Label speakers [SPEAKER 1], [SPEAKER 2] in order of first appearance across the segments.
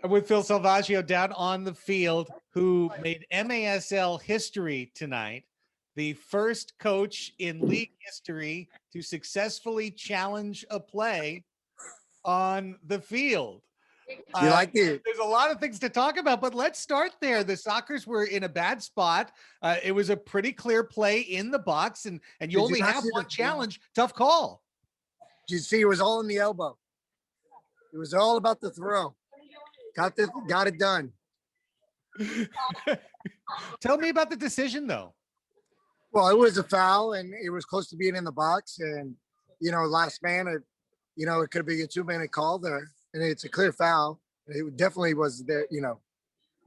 [SPEAKER 1] with Phil Salvagio down on the field, who made MASL history tonight, the first coach in league history to successfully challenge a play on the field.
[SPEAKER 2] You like it?
[SPEAKER 1] There's a lot of things to talk about, but let's start there. The Sockers were in a bad spot. It was a pretty clear play in the box, and you only have one challenge. Tough call.
[SPEAKER 2] Did you see it was all in the elbow? It was all about the throw. Got it done.
[SPEAKER 1] Tell me about the decision, though.
[SPEAKER 2] Well, it was a foul, and it was close to being in the box. And, last man, it could be a 2-minute call there. And it's a clear foul. It definitely was there,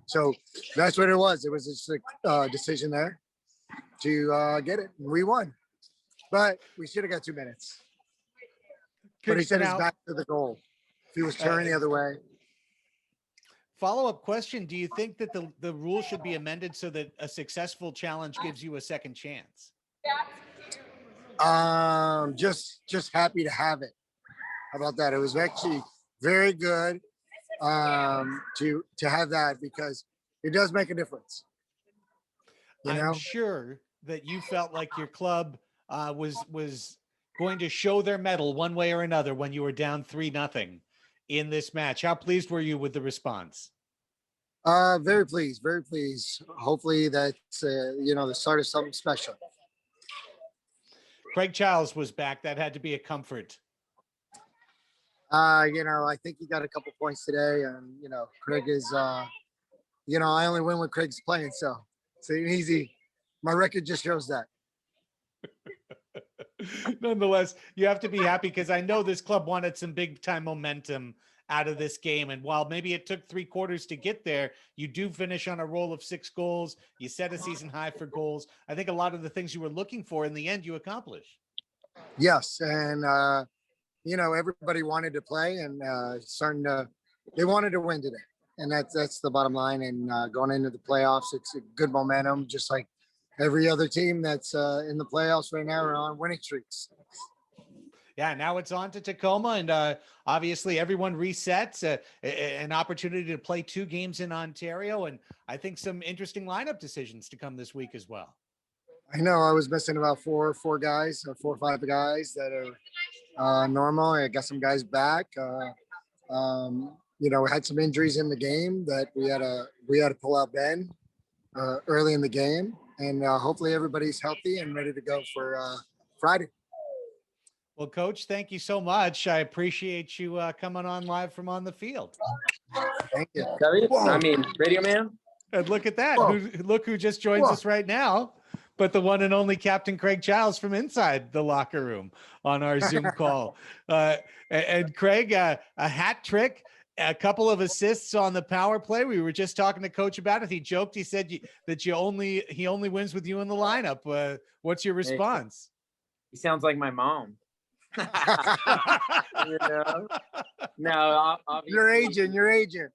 [SPEAKER 2] So that's what it was. It was just a decision there to get it. We won. But we should have got 2 minutes. But he said it's back to the goal. If he was turning the other way.
[SPEAKER 1] Follow-up question. Do you think that the rule should be amended so that a successful challenge gives you a second chance?
[SPEAKER 2] Just happy to have it. How about that? It was actually very good to have that, because it does make a difference.
[SPEAKER 1] I'm sure that you felt like your club was going to show their mettle one way or another when you were down 3-0 in this match. How pleased were you with the response?
[SPEAKER 2] Very pleased, very pleased. Hopefully that's the start of something special.
[SPEAKER 1] Kraig Chiles was back. That had to be a comfort.
[SPEAKER 2] I think he got a couple points today, and Kraig is I only win when Kraig's playing, so it's easy. My record just shows that.
[SPEAKER 1] Nonetheless, you have to be happy, because I know this club wanted some big time momentum out of this game. And while maybe it took 3 quarters to get there, you do finish on a roll of 6 goals. You set a season high for goals. I think a lot of the things you were looking for in the end, you accomplished.
[SPEAKER 2] Yes. And, everybody wanted to play, and they wanted to win today. And that's the bottom line. And going into the playoffs, it's a good momentum, just like every other team that's in the playoffs right now are on winning streaks.
[SPEAKER 1] Yeah, now it's on to Tacoma, and obviously everyone resets, an opportunity to play 2 games in Ontario, and I think some interesting lineup decisions to come this week as well.
[SPEAKER 2] I know I was missing about 4 guys, 4 or 5 guys that are normal. I got some guys back. We had some injuries in the game that we had to pull out Ben early in the game, and hopefully everybody's healthy and ready to go for Friday.
[SPEAKER 1] Well, Coach, thank you so much. I appreciate you coming on live from on the field.
[SPEAKER 2] Thank you.
[SPEAKER 3] Radio man.
[SPEAKER 1] And look at that. Look who just joins us right now, but the one and only Captain Kraig Chiles from inside the locker room on our Zoom call. And Kraig, a hat trick, a couple of assists on the power play. We were just talking to Coach about it. He joked. He said that he only wins with you in the lineup. What's your response?
[SPEAKER 3] He sounds like my mom. No, obviously.
[SPEAKER 2] Your agent.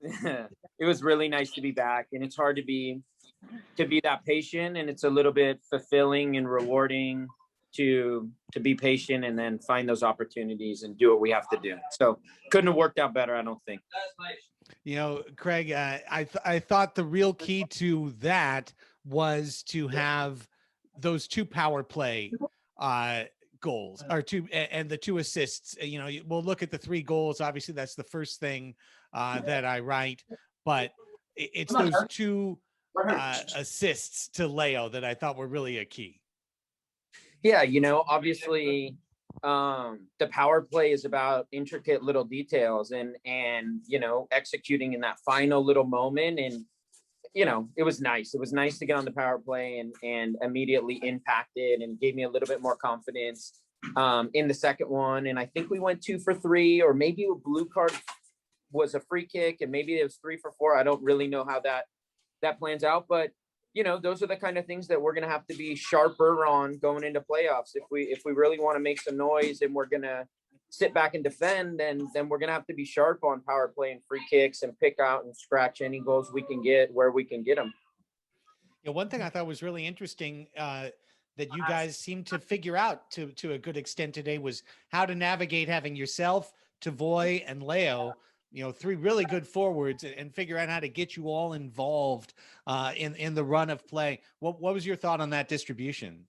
[SPEAKER 3] It was really nice to be back, and it's hard to be that patient, and it's a little bit fulfilling and rewarding to be patient and then find those opportunities and do what we have to do. So couldn't have worked out better, I don't think.
[SPEAKER 1] Kraig, I thought the real key to that was to have those 2 power play goals, or 2, and the 2 assists. We'll look at the 3 goals. Obviously that's the first thing that I write, but it's those 2 assists to Leo that I thought were really a key.
[SPEAKER 3] Yeah, obviously the power play is about intricate little details and executing in that final little moment. And it was nice. It was nice to get on the power play and immediately impact it, and gave me a little bit more confidence in the second one. And I think we went 2 for 3, or maybe a blue card was a free kick, and maybe it was 3 for 4. I don't really know how that plans out, but those are the kind of things that we're going to have to be sharper on going into playoffs. If we really want to make some noise and we're going to sit back and defend, then we're going to have to be sharp on power play and free kicks, and pick out and scratch any goals we can get where we can get them.
[SPEAKER 1] One thing I thought was really interesting that you guys seemed to figure out to a good extent today was how to navigate having yourself, Tavoy, and Leo three really good forwards and figure out how to get you all involved in the run of play. What was your thought on that distribution?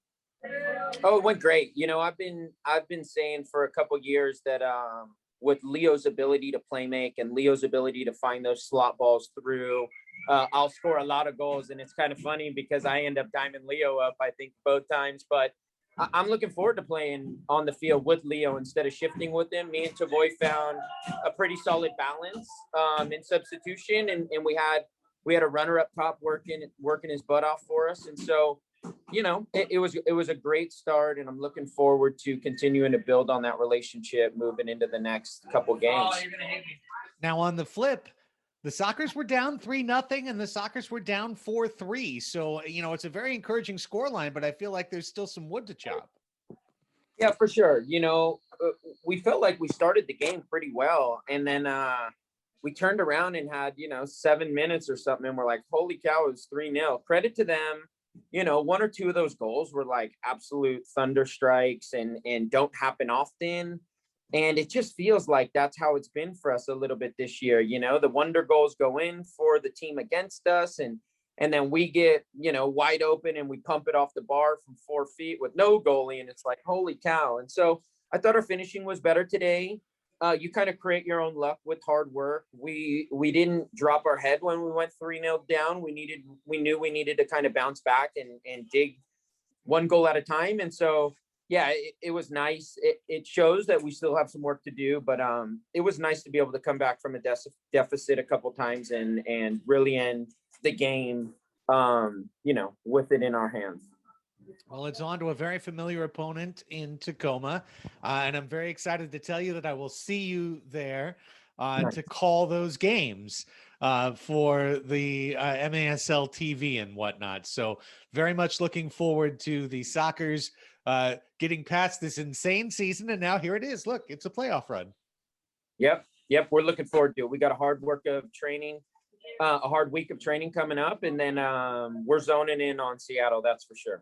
[SPEAKER 3] Oh, it went great. I've been saying for a couple years that with Leo's ability to play make and Leo's ability to find those slot balls through, I'll score a lot of goals. And it's kind of funny because I end up diming Leo up, I think, both times. But I'm looking forward to playing on the field with Leo instead of shifting with him. Me and Tavoy found a pretty solid balance in substitution, and we had a runner up top working his butt off for us. And so, it was a great start, and I'm looking forward to continuing to build on that relationship moving into the next couple games.
[SPEAKER 1] Now on the flip, the Sockers were down 3-0 and the Sockers were down 4-3. So, it's a very encouraging scoreline, but I feel like there's still some wood to chop.
[SPEAKER 3] Yeah, for sure. We felt like we started the game pretty well, and then we turned around and had, 7 minutes or something, and we're like, holy cow, it was 3-0. Credit to them. One or two of those goals were like absolute thunder strikes and don't happen often. And it just feels like that's how it's been for us a little bit this year. The wonder goals go in for the team against us, and then we get, wide open and we pump it off the bar from 4 feet with no goalie. And it's like, holy cow. And so I thought our finishing was better today. You kind of create your own luck with hard work. We didn't drop our head when we went 3-0 down. We knew we needed to kind of bounce back and dig one goal at a time. And so, yeah, it was nice. It shows that we still have some work to do, but it was nice to be able to come back from a deficit a couple times and really end the game, with it in our hands.
[SPEAKER 1] Well, it's on to a very familiar opponent in Tacoma, and I'm very excited to tell you that I will see you there
[SPEAKER 3] Nice.
[SPEAKER 1] to call those games for the MASL TV and whatnot. So very much looking forward to the Sockers getting past this insane season, and now here it is. Look, it's a playoff run.
[SPEAKER 3] Yep, we're looking forward to it. We got a hard week of training coming up, and then we're zoning in on Seattle, that's for sure.